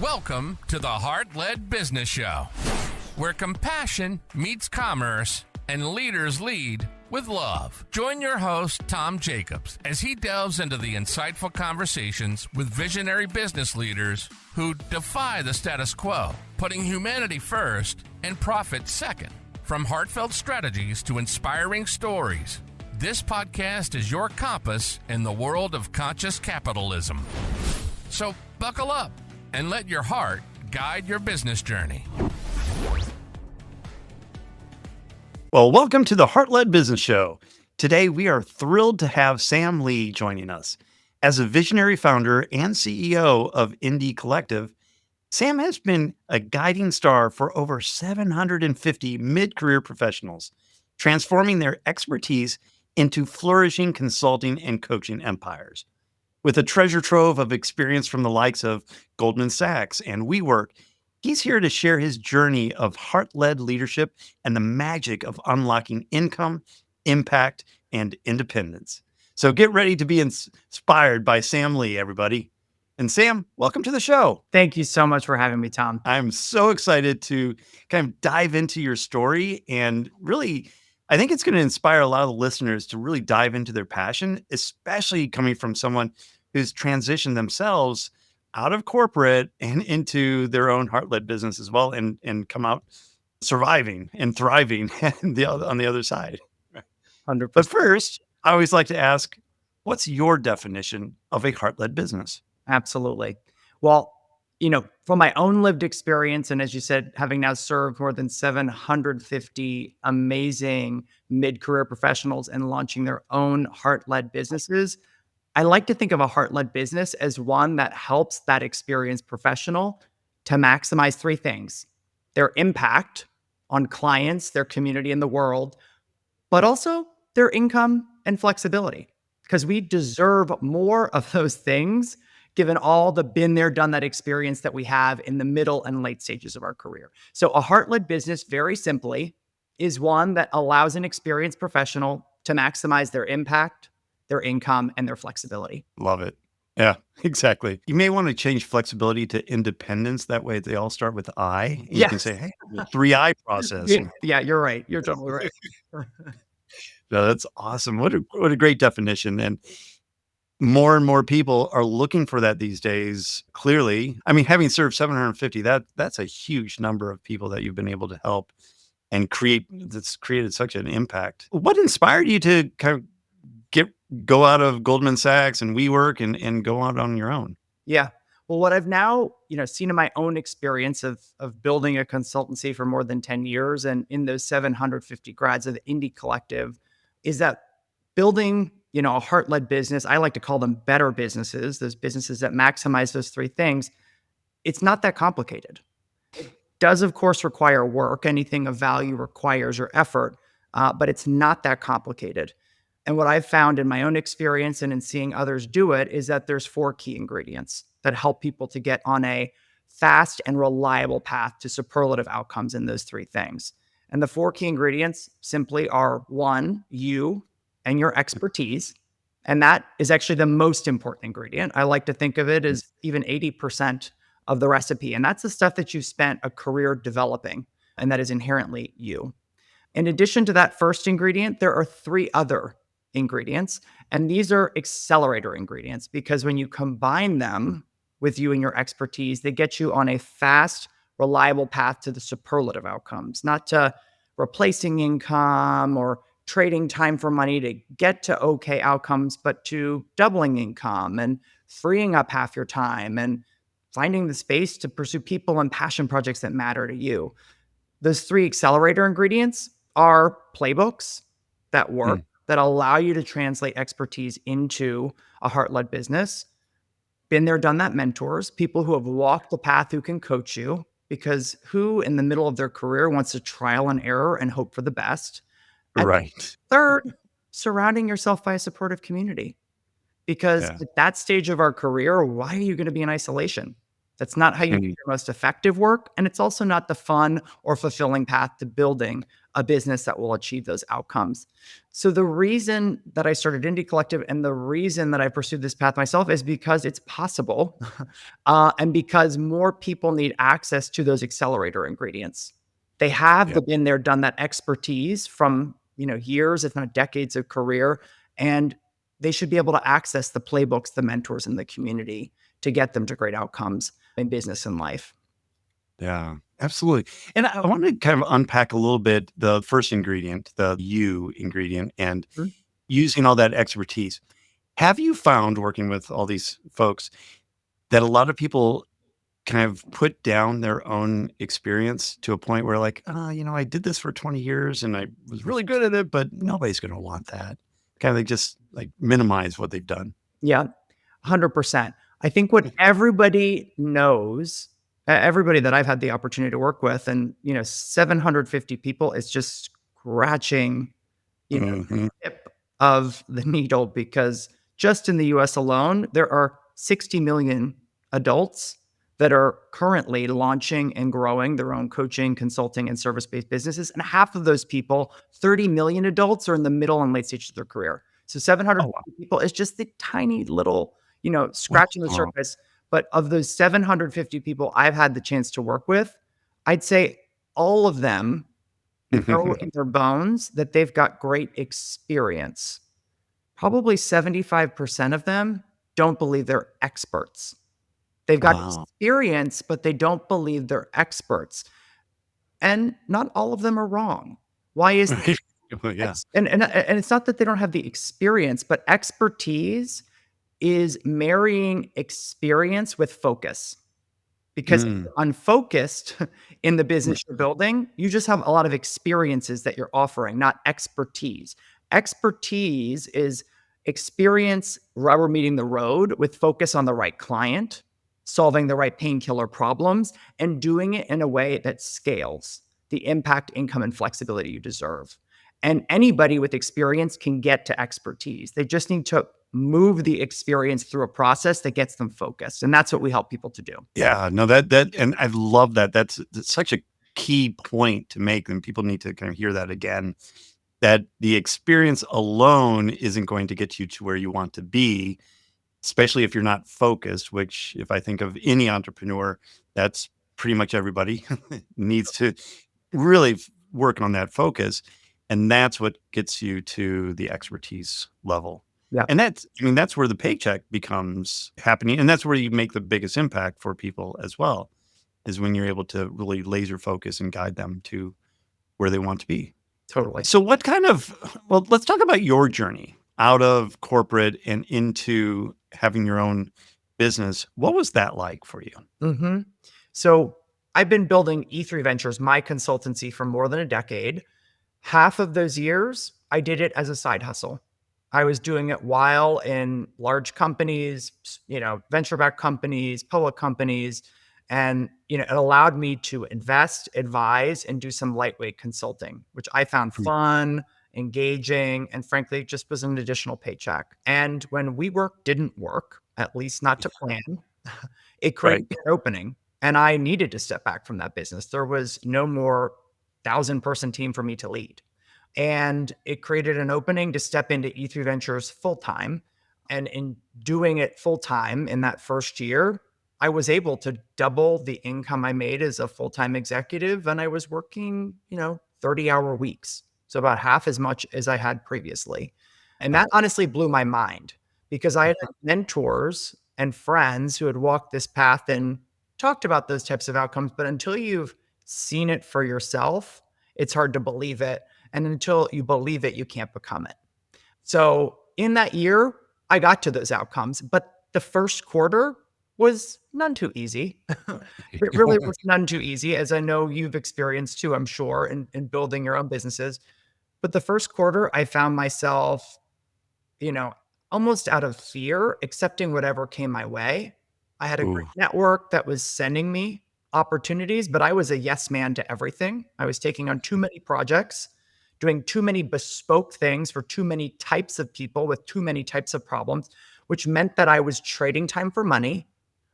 Welcome to the Heart-Led Business Show, where compassion meets commerce and leaders lead with love. Join your host, Tom Jacobs, as he delves into the insightful conversations with visionary business leaders who defy the status quo, putting humanity first and profit second. From heartfelt strategies to inspiring stories, this podcast is your compass in the world of conscious capitalism. So buckle up and let your heart guide your business journey. Well, welcome to the Heart-Led Business Show. Today, we are thrilled to have Sam Lee joining us. As a visionary founder and CEO of IndeCollective, Sam has been a guiding star for over 750 mid-career professionals, transforming their expertise into flourishing consulting and coaching empires. With a treasure trove of experience from the likes of Goldman Sachs and WeWork, he's here to share his journey of heart-led leadership and the magic of unlocking income, impact, and independence. So get ready to be inspired by Sam Lee, everybody. And Sam, welcome to the show. Thank you so much for having me, Tom. I'm so excited to kind of dive into your story, and really, I think it's going to inspire a lot of the listeners to really dive into their passion, especially coming from someone who's transitioned themselves out of corporate and into their own heart-led business as well, and come out surviving and thriving on the other side. 100%. But first, I always like to ask, what's your definition of a heart-led business? Absolutely. Well, from my own lived experience, and as you said, having now served more than 750 amazing mid-career professionals and launching their own heart-led businesses, I like to think of a heart-led business as one that helps that experienced professional to maximize three things: their impact on clients, their community, and the world, but also their income and flexibility, because we deserve more of those things given all the been there, done that experience that we have in the middle and late stages of our career. So a heart-led business, very simply, is one that allows an experienced professional to maximize their impact, their income, and their flexibility. Love it. Yeah, exactly. You may want to change flexibility to independence. That way they all start with I. You can say, hey, the 3I process. Yeah, you're right. You're totally right. No, that's awesome. What a great definition. And more and more people are looking for that these days. Clearly, I mean, having served 750, that's a huge number of people that you've been able to help and that's created such an impact. What inspired you to kind of go out of Goldman Sachs and WeWork and go out on your own? Yeah. Well, what I've now, seen in my own experience of building a consultancy for more than 10 years and in those 750 grads of the IndeCollective is that building, a heart-led business, I like to call them better businesses, those businesses that maximize those three things, it's not that complicated. It does, of course, require work. Anything of value requires your effort, but it's not that complicated. And what I've found in my own experience and in seeing others do it is that there's 4 key ingredients that help people to get on a fast and reliable path to superlative outcomes in those 3 things. And the 4 key ingredients simply are: 1, you and your expertise. And that is actually the most important ingredient. I like to think of it as even 80% of the recipe. And that's the stuff that you've spent a career developing, and that is inherently you. In addition to that first ingredient, there are 3 other ingredients, and these are accelerator ingredients, because when you combine them with you and your expertise, they get you on a fast, reliable path to the superlative outcomes, not to replacing income or trading time for money to get to okay outcomes, but to doubling income and freeing up half your time and finding the space to pursue people and passion projects that matter to you. Those 3 accelerator ingredients are playbooks that work, that allow you to translate expertise into a heart-led business. Been there, done that mentors, people who have walked the path who can coach you, because who in the middle of their career wants to trial and error and hope for the best? And Right. third, surrounding yourself by a supportive community. Because at that stage of our career, why are you going to be in isolation? That's not how you do your most effective work. And it's also not the fun or fulfilling path to building a business that will achieve those outcomes. So the reason that I started IndeCollective and the reason that I pursued this path myself is because it's possible, and because more people need access to those accelerator ingredients. They have Yeah. been there, done that expertise from years, if not decades of career, and they should be able to access the playbooks, the mentors, and the community to get them to great outcomes in business and life. Yeah, absolutely. And I want to kind of unpack a little bit the first ingredient, the you ingredient, and Mhm. using all that expertise. Have you found working with all these folks that a lot of people kind of put down their own experience to a point where like, I did this for 20 years and I was really good at it, but nobody's going to want that. Kind of like just like minimize what they've done. Yeah, 100%. I think what everybody knows, everybody that I've had the opportunity to work with, and 750 people is just scratching, the Hmm. tip of the needle, because just in the US alone, there are 60 million adults that are currently launching and growing their own coaching, consulting, and service-based businesses. And half of those people, 30 million adults, are in the middle and late stages of their career. So Oh, wow. 750 people is just the tiny little, scratching the Wow. surface. But of those 750 people I've had the chance to work with, I'd say all of them know in their bones that they've got great experience. Probably 75% of them don't believe they're experts. They've got Wow. experience, but they don't believe they're experts. And not all of them are wrong. Why is Right. Well, yeah. and it's not that they don't have the experience, but expertise is marrying experience with focus. Because if Mm. you're unfocused in the business you're building, you just have a lot of experiences that you're offering, not expertise. Expertise is experience rubber meeting the road with focus on the right client, solving the right painkiller problems, and doing it in a way that scales the impact, income, and flexibility you deserve. And anybody with experience can get to expertise. They just need to move the experience through a process that gets them focused. And that's what we help people to do. Yeah, no, that, and I love that. That's such a key point to make, and people need to kind of hear that again. That the experience alone isn't going to get you to where you want to be, especially if you're not focused. Which, if I think of any entrepreneur, that's pretty much everybody needs to really work on that focus, and that's what gets you to the expertise level. Yeah, And that's where the paycheck becomes happening, and that's where you make the biggest impact for people as well, is when you're able to really laser focus and guide them to where they want to be. totally. So what kind of well, let's talk about your journey out of corporate and into having your own business. What was that like for you? hmm So I've been building E3 Ventures, my consultancy, for more than a decade. Half of those years, I did it as a side hustle. I was doing it while in large companies, venture-backed companies, public companies, and it allowed me to invest, advise, and do some lightweight consulting, which I found Mm. fun, engaging, and frankly, just was an additional paycheck. And when WeWork didn't work, at least not to plan, it Right. created an opening, and I needed to step back from that business. There was no more 1,000-person team for me to lead. And it created an opening to step into E3 Ventures full time. And in doing it full time in that first year, I was able to double the income I made as a full time executive. And I was working, 30-hour weeks. So about half as much as I had previously. And Yeah. that honestly blew my mind, because I had mentors and friends who had walked this path and talked about those types of outcomes. But until you've seen it for yourself, it's hard to believe it. And until you believe it, you can't become it. So in that year, I got to those outcomes, but the first quarter was none too easy. It really was none too easy, as I know you've experienced too, I'm sure, in building your own businesses. But the first quarter, I found myself, you know, almost out of fear, accepting whatever came my way. I had a great Ooh. network that was sending me opportunities, but I was a yes man to everything. I was taking on too many projects, doing too many bespoke things for too many types of people with too many types of problems, which meant that I was trading time for money.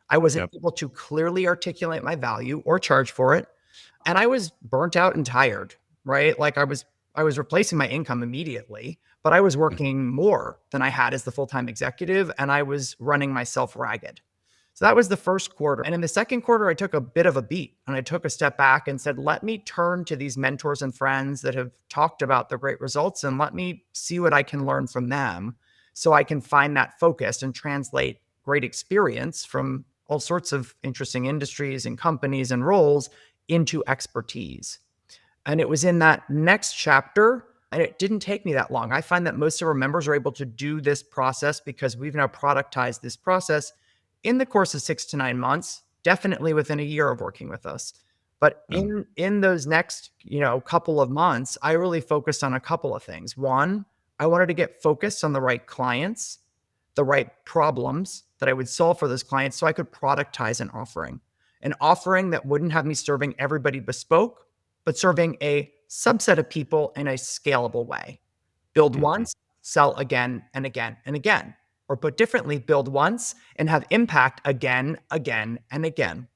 I wasn't Yep. able to clearly articulate my value or charge for it. And I was burnt out and tired. right? Like I was replacing my income immediately, but I was working more than I had as the full-time executive, and I was running myself ragged. So that was the first quarter. And in the second quarter, I took a bit of a beat and I took a step back and said, let me turn to these mentors and friends that have talked about the great results and let me see what I can learn from them so I can find that focus and translate great experience from all sorts of interesting industries and companies and roles into expertise. And it was in that next chapter, and it didn't take me that long. I find that most of our members are able to do this process because we've now productized this process in the course of 6 to 9 months, definitely within a year of working with us. But in those next, couple of months, I really focused on a couple of things. One, I wanted to get focused on the right clients, the right problems that I would solve for those clients so I could productize an offering that wouldn't have me serving everybody bespoke, but serving a subset of people in a scalable way. Build once, sell again and again and again. Or put differently, build once and have impact again, again, and again.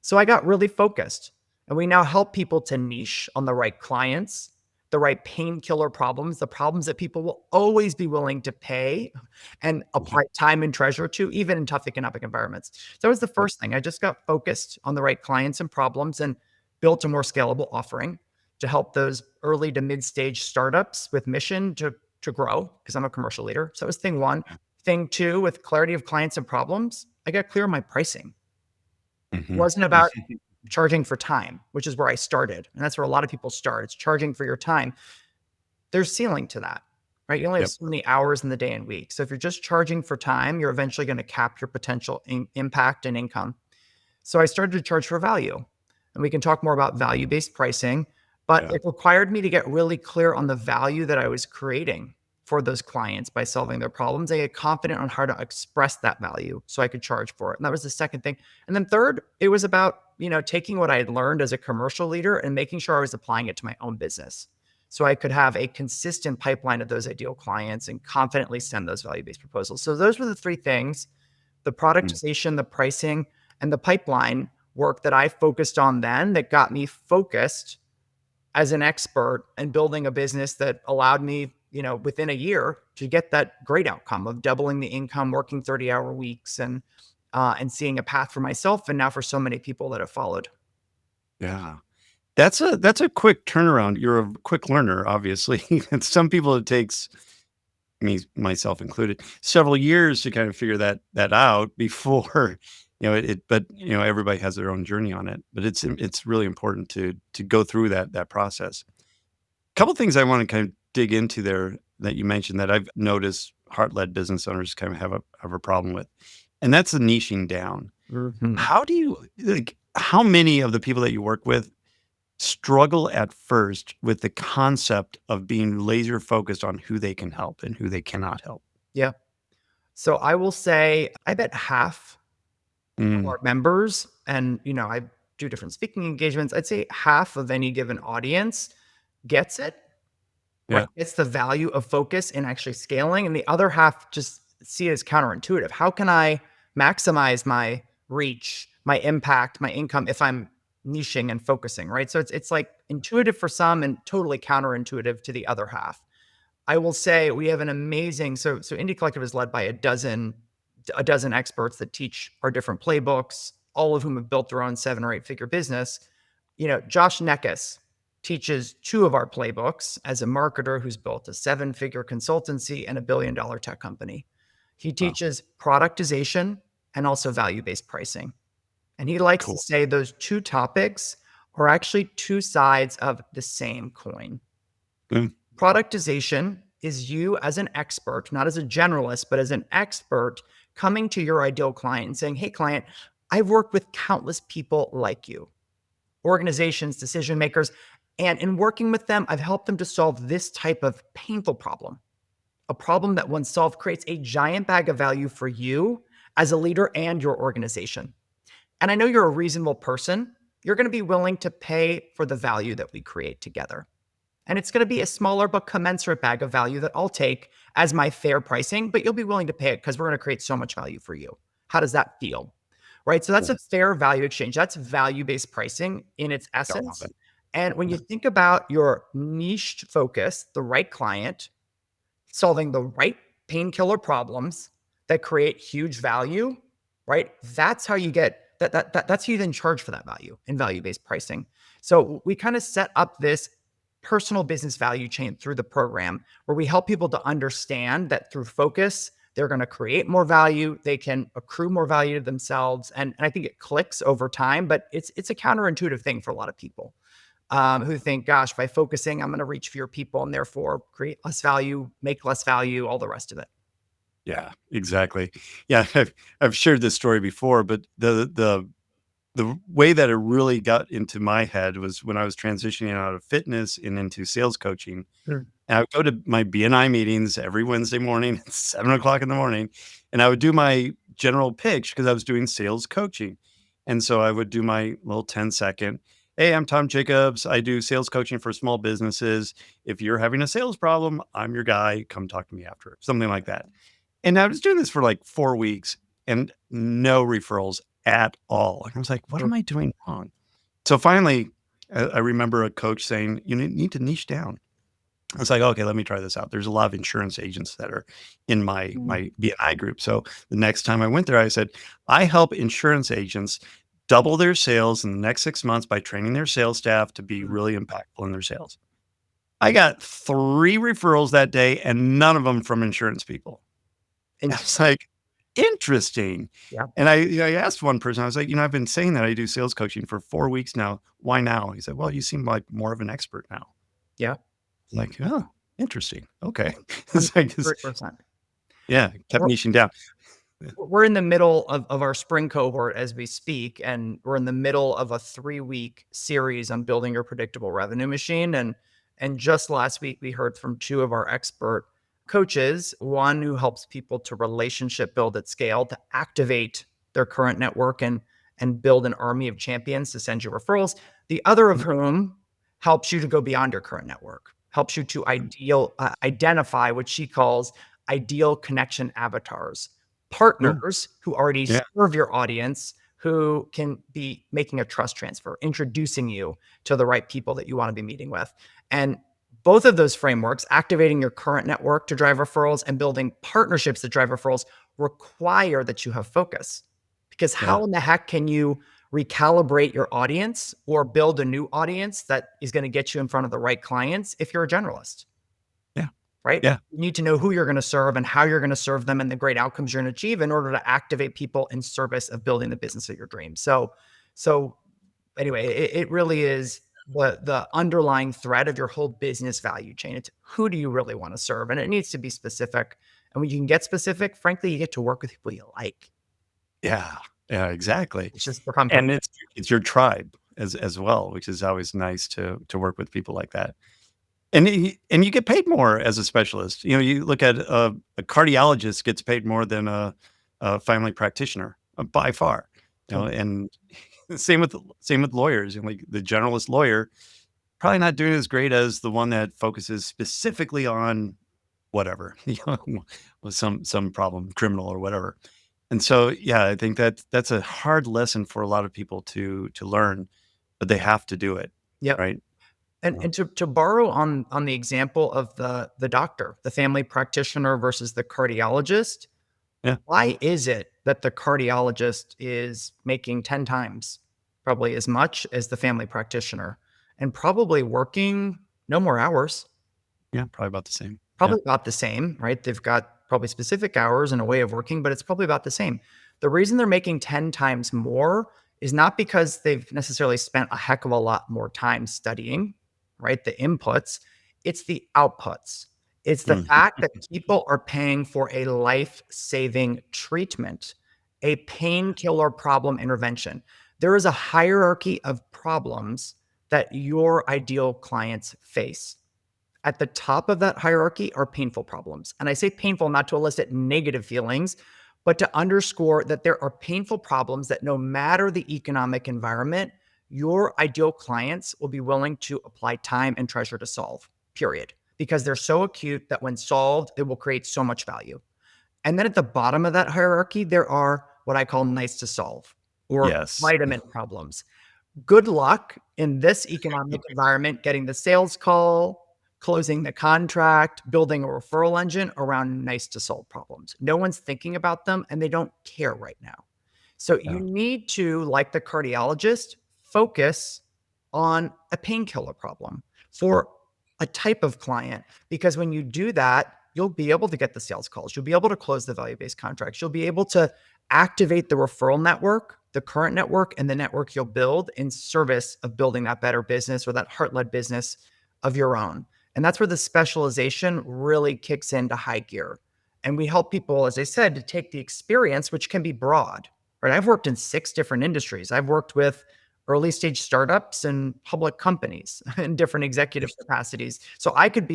So I got really focused. And we now help people to niche on the right clients, the right painkiller problems, the problems that people will always be willing to pay and apply time and treasure to, even in tough economic environments. So that was the first thing. I just got focused on the right clients and problems and built a more scalable offering to help those early to mid-stage startups with mission to grow, because I'm a commercial leader. So that was thing one. Thing two, with clarity of clients and problems, I got clear on my pricing. It wasn't about charging for time, which is where I started. And that's where a lot of people start. It's charging for your time. There's ceiling to that, right? You only have so many hours in the day and week. So if you're just charging for time, you're eventually going to cap your potential impact and income. So I started to charge for value. And we can talk more about value-based pricing, but it required me to get really clear on the value that I was creating for those clients by solving their problems. I get confident on how to express that value so I could charge for it. And that was the second thing. And then third, it was about, taking what I had learned as a commercial leader and making sure I was applying it to my own business so I could have a consistent pipeline of those ideal clients and confidently send those value-based proposals. So those were the three things: the productization, the pricing, and the pipeline work that I focused on then that got me focused as an expert and building a business that allowed me, within a year to get that great outcome of doubling the income, working 30-hour weeks and seeing a path for myself and now for so many people that have followed. Yeah. That's a quick turnaround. You're a quick learner, obviously. And some people it takes, me myself included, several years to kind of figure that out before, but everybody has their own journey on it. But it's really important to go through that process. A couple things I want to kind of dig into there that you mentioned that I've noticed heart-led business owners kind of have a problem with, and that's the niching down. How do you how many of the people that you work with struggle at first with the concept of being laser focused on who they can help and who they cannot help? Yeah. So I will say, I bet half of our members, and I do different speaking engagements, I'd say half of any given audience gets it. Right? It's the value of focus in actually scaling, and the other half just see it as counterintuitive. How can I maximize my reach, my impact, my income if I'm niching and focusing, right? So it's like intuitive for some and totally counterintuitive to the other half. I will say we have an amazing, so IndeCollective is led by a dozen experts that teach our different playbooks, all of whom have built their own 7 or 8 figure business. Josh Neckes teaches 2 of our playbooks as a marketer who's built a 7-figure consultancy and a $1 billion tech company. He teaches productization and also value-based pricing. And he likes to say those 2 topics are actually 2 sides of the same coin. Productization is you as an expert, not as a generalist, but as an expert coming to your ideal client and saying, hey, client, I've worked with countless people like you, organizations, decision makers, and in working with them, I've helped them to solve this type of painful problem. A problem that once solved creates a giant bag of value for you as a leader and your organization. And I know you're a reasonable person. You're going to be willing to pay for the value that we create together. And it's going to be a smaller but commensurate bag of value that I'll take as my fair pricing, but you'll be willing to pay it because we're going to create so much value for you. How does that feel? Right? So that's a fair value exchange. That's value-based pricing in its essence. And when you think about your niche focus, the right client, solving the right painkiller problems that create huge value, right? That's how you get that's how you then charge for that value in value-based pricing. So we kind of set up this personal business value chain through the program where we help people to understand that through focus, they're going to create more value, they can accrue more value to themselves. And I think it clicks over time, but it's a counterintuitive thing for a lot of people who think, gosh, by focusing, I'm going to reach fewer people and therefore create less value, make less value, all the rest of it. Yeah, exactly. Yeah, I've shared this story before, but the way that it really got into my head was when I was transitioning out of fitness and into sales coaching. Mm. And I would go to my BNI meetings every Wednesday morning at 7 o'clock in the morning, and I would do my general pitch because I was doing sales coaching. And so I would do my little 10-second, hey, I'm Tom Jacobs. I do sales coaching for small businesses. If you're having a sales problem, I'm your guy. Come talk to me after, something like that. And I was doing this for like 4 weeks and no referrals at all. And I was like, what am I doing wrong? So finally, I remember a coach saying, you need to niche down. I was like, okay, let me try this out. There's a lot of insurance agents that are in my BNI group. So the next time I went there, I said, I help insurance agents double their sales in the next 6 months by training their sales staff to be really impactful in their sales. I got 3 referrals that day and none of them from insurance people. And I was like, interesting. Yeah. And I asked one person, I was like, I've been saying that I do sales coaching for 4 weeks now. Why now? He said, well, you seem like more of an expert now. Yeah. Like, oh, interesting. Okay. It's like, 100%. yeah, kept niching down. We're in the middle of our spring cohort as we speak, and we're in the middle of a 3-week series on building your predictable revenue machine. And just last week, we heard from 2 of our expert coaches, one who helps people to relationship build at scale, to activate their current network and build an army of champions to send you referrals. The other of whom helps you to go beyond your current network, helps you to identify what she calls ideal connection avatars, partners who already serve your audience, who can be making a trust transfer, introducing you to the right people that you want to be meeting with. And both of those frameworks, activating your current network to drive referrals and building partnerships that drive referrals, require that you have focus. Because how in the heck can you recalibrate your audience or build a new audience that is going to get you in front of the right clients if you're a generalist? Yeah. Right? Yeah. You need to know who you're going to serve and how you're going to serve them and the great outcomes you're going to achieve in order to activate people in service of building the business of your dreams. So anyway, it really is the underlying thread of your whole business value chain. It's who do you really want to serve? And it needs to be specific. And when you can get specific, frankly, you get to work with people you like. Yeah. Yeah, exactly. It's just become And it's your tribe as well, which is always nice to work with people like that. And you get paid more as a specialist. You look at a cardiologist gets paid more than a family practitioner by far. And same with lawyers. Like the generalist lawyer, probably not doing as great as the one that focuses specifically on whatever, with some problem, criminal or whatever. And so, yeah, I think that's a hard lesson for a lot of people to learn, but they have to do it. Yep. Right. And to borrow on the example of the doctor, the family practitioner versus the cardiologist, why is it that the cardiologist is making 10 times probably as much as the family practitioner and probably working no more hours? Yeah, probably about the same. Probably about the same, right? They've got probably specific hours and a way of working, but it's probably about the same. The reason they're making 10 times more is not because they've necessarily spent a heck of a lot more time studying, right? The inputs, it's the outputs. It's the fact that people are paying for a life-saving treatment, a painkiller problem intervention. There is a hierarchy of problems that your ideal clients face. At the top of that hierarchy are painful problems. And I say painful not to elicit negative feelings, but to underscore that there are painful problems that no matter the economic environment, your ideal clients will be willing to apply time and treasure to solve, period. Because they're so acute that when solved, it will create so much value. And then at the bottom of that hierarchy, there are what I call nice to solve or vitamin problems. good luck in this economic environment getting the sales call, closing the contract, building a referral engine around nice to solve problems. No one's thinking about them and they don't care right now. So you Yeah. need to, like the cardiologist, focus on a painkiller problem for a type of client. Because when you do that, you'll be able to get the sales calls. You'll be able to close the value-based contracts. You'll be able to activate the referral network, the current network, and the network you'll build in service of building that better business or that heart-led business of your own. And that's where the specialization really kicks into high gear. And we help people, as I said, to take the experience, which can be broad, right? I've worked in 6 different industries. I've worked with early stage startups and public companies in different executive capacities. So I could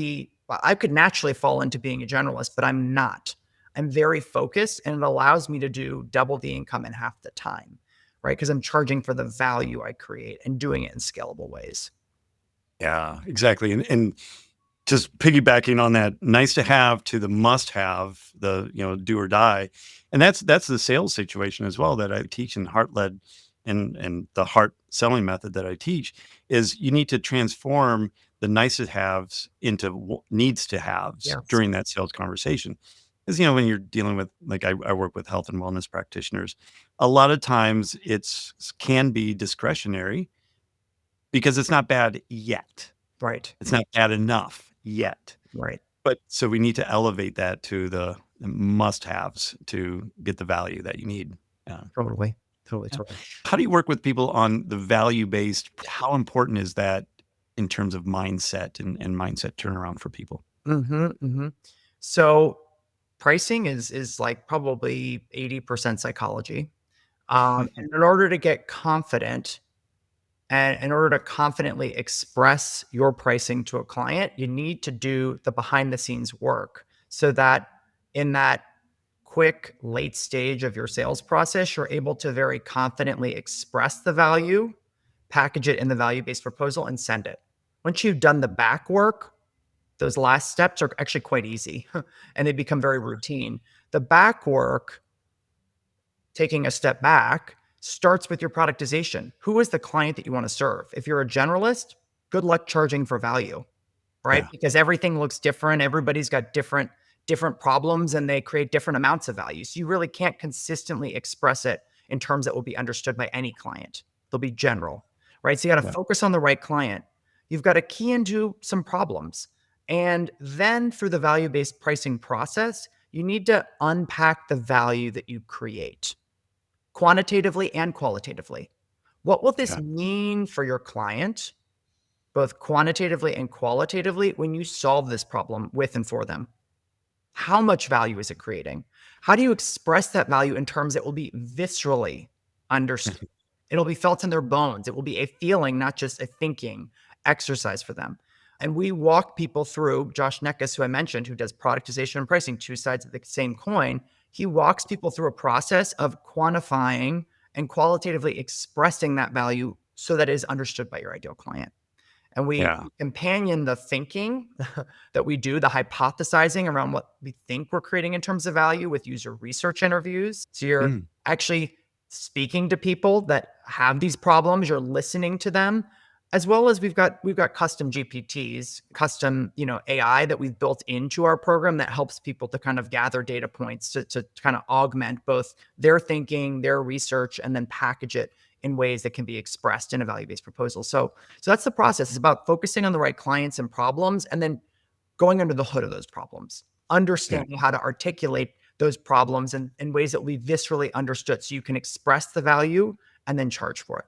naturally fall into being a generalist, but I'm not. I'm very focused and it allows me to do double the income in half the time, right? Because I'm charging for the value I create and doing it in scalable ways. Yeah, exactly. And just piggybacking on that, nice to have to the must have, the do or die. And that's the sales situation as well that I teach in heart led, and the heart selling method that I teach is you need to transform the nice to haves into needs to haves Yes. during that sales conversation. Because when you're dealing with, like, I work with health and wellness practitioners, a lot of times can be discretionary because it's not bad yet. Right. It's not bad enough yet. Right. But so we need to elevate that to the must-haves to get the value that you need. Yeah. Totally. Totally. Yeah. Totally. How do you work with people on the value-based? How important is that in terms of mindset and mindset turnaround for people? So pricing is like probably 80% psychology. And in order to get confident and in order to confidently express your pricing to a client, you need to do the behind the scenes work so that in that quick late stage of your sales process, you're able to very confidently express the value, package it in the value based proposal, and send it. Once you've done the back work, those last steps are actually quite easy and they become very routine. The back work, taking a step back, starts with your productization. Who is the client that you want to serve? If you're a generalist, good luck charging for value, right? Yeah. Because everything looks different. Everybody's got different problems and they create different amounts of value. So you really can't consistently express it in terms that will be understood by any client. They'll be general, right? So you got to Yeah. focus on the right client. You've got to key into some problems. And then through the value-based pricing process, you need to unpack the value that you create quantitatively and qualitatively. What will this Yeah. mean for your client, both quantitatively and qualitatively, when you solve this problem with and for them? How much value is it creating? How do you express that value in terms that will be viscerally understood? It'll be felt in their bones. It will be a feeling, not just a thinking exercise for them. And we walk people through, Josh Neckes, who I mentioned, who does productization and pricing, 2 sides of the same coin. He walks people through a process of quantifying and qualitatively expressing that value so that it is understood by your ideal client. And we Yeah. companion the thinking that we do, the hypothesizing around what we think we're creating in terms of value with user research interviews. So you're Mm. actually speaking to people that have these problems, you're listening to them, as well as we've got custom GPTs, custom, AI that we've built into our program that helps people to kind of gather data points to kind of augment both their thinking, their research, and then package it in ways that can be expressed in a value-based proposal. So that's the process. It's about focusing on the right clients and problems and then going under the hood of those problems, Yeah. understanding how to articulate those problems in ways that will be viscerally understood so you can express the value and then charge for it.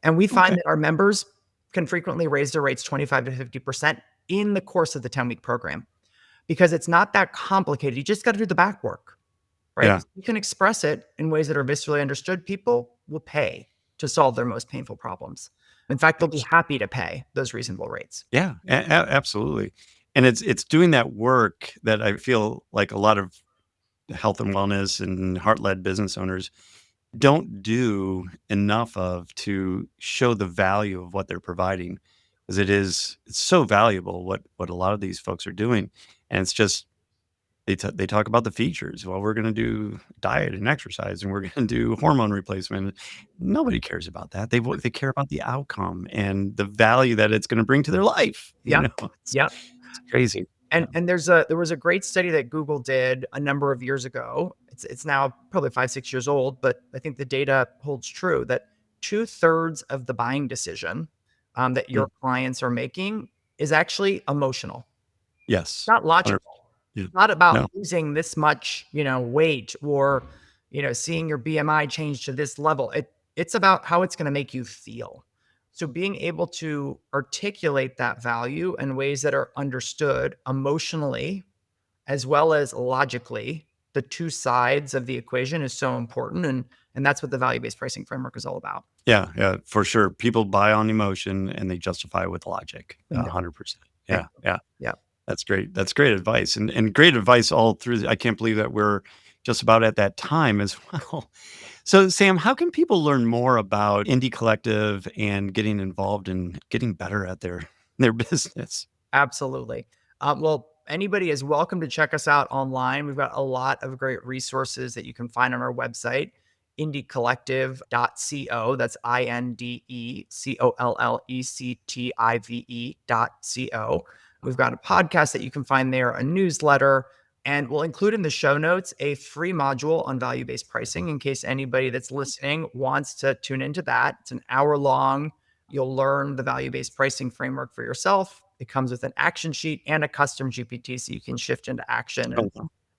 And we find Okay. that our members can frequently raise their rates 25 to 50% in the course of the 10-week program because it's not that complicated. You just got to do the back work, right? Yeah. You can express it in ways that are viscerally understood. People will pay to solve their most painful problems. In fact, they'll be happy to pay those reasonable rates. Yeah. Absolutely. And it's doing that work that I feel like a lot of health and wellness and heart led business owners don't do enough of to show the value of what they're providing, because it's so valuable what a lot of these folks are doing, and They talk about the features. Well, we're going to do diet and exercise, and we're going to do hormone replacement. Nobody cares about that. They care about the outcome and the value that it's going to bring to their life. Yeah. It's Yeah. crazy. And there was a great study that Google did a number of years ago. It's now probably 5-6 years old, but I think the data holds true that 2/3 of the buying decision that your clients are making is actually emotional, Yes. not 100. logical. Yeah. Not about No. losing this much, weight or, seeing your BMI change to this level. It's about how it's going to make you feel. So being able to articulate that value in ways that are understood emotionally as well as logically, the two sides of the equation is so important. And that's what the value-based pricing framework is all about. Yeah, for sure. People buy on emotion and they justify with logic. Bingo. 100%. Yeah. Yeah. That's great. That's great advice, and great advice all through. I can't believe that we're just about at that time as well. So, Sam, how can people learn more about IndeCollective and getting involved in getting better at their business? Absolutely. Well, anybody is welcome to check us out online. We've got a lot of great resources that you can find on our website, IndeCollective.co. That's IndeCollective.co. We've got a podcast that you can find there, a newsletter, and we'll include in the show notes a free module on value-based pricing in case anybody that's listening wants to tune into that. It's an hour long. You'll learn the value-based pricing framework for yourself. It comes with an action sheet and a custom GPT so you can shift into action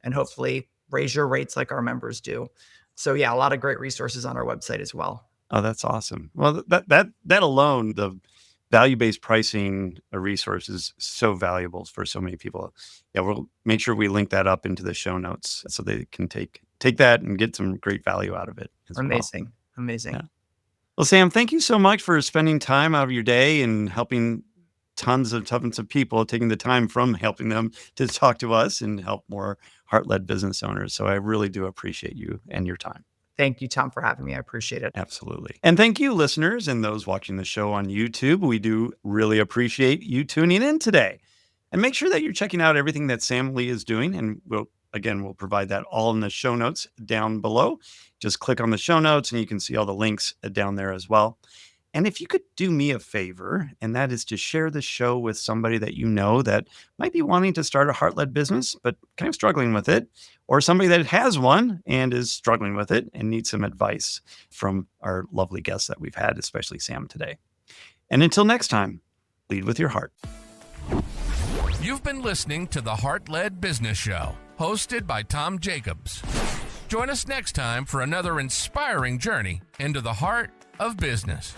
and hopefully raise your rates like our members do. So yeah, a lot of great resources on our website as well. Oh, that's awesome. Well, that alone, the value-based pricing resource is so valuable for so many people. Yeah, we'll make sure we link that up into the show notes so they can take that and get some great value out of it as well. Amazing. Yeah. Well, Sam, thank you so much for spending time out of your day and helping tons of people, taking the time from helping them to talk to us and help more heart-led business owners. So I really do appreciate you and your time. Thank you, Tom, for having me. I appreciate it. Absolutely. And thank you, listeners, and those watching the show on YouTube. We do really appreciate you tuning in today. And make sure that you're checking out everything that Sam Lee is doing. And we'll provide that all in the show notes down below. Just click on the show notes and you can see all the links down there as well. And if you could do me a favor, and that is to share the show with somebody that you know that might be wanting to start a heart-led business, but kind of struggling with it, or somebody that has one and is struggling with it and needs some advice from our lovely guests that we've had, especially Sam today. And until next time, lead with your heart. You've been listening to the Heart-Led Business Show, hosted by Tom Jacobs. Join us next time for another inspiring journey into the heart of business.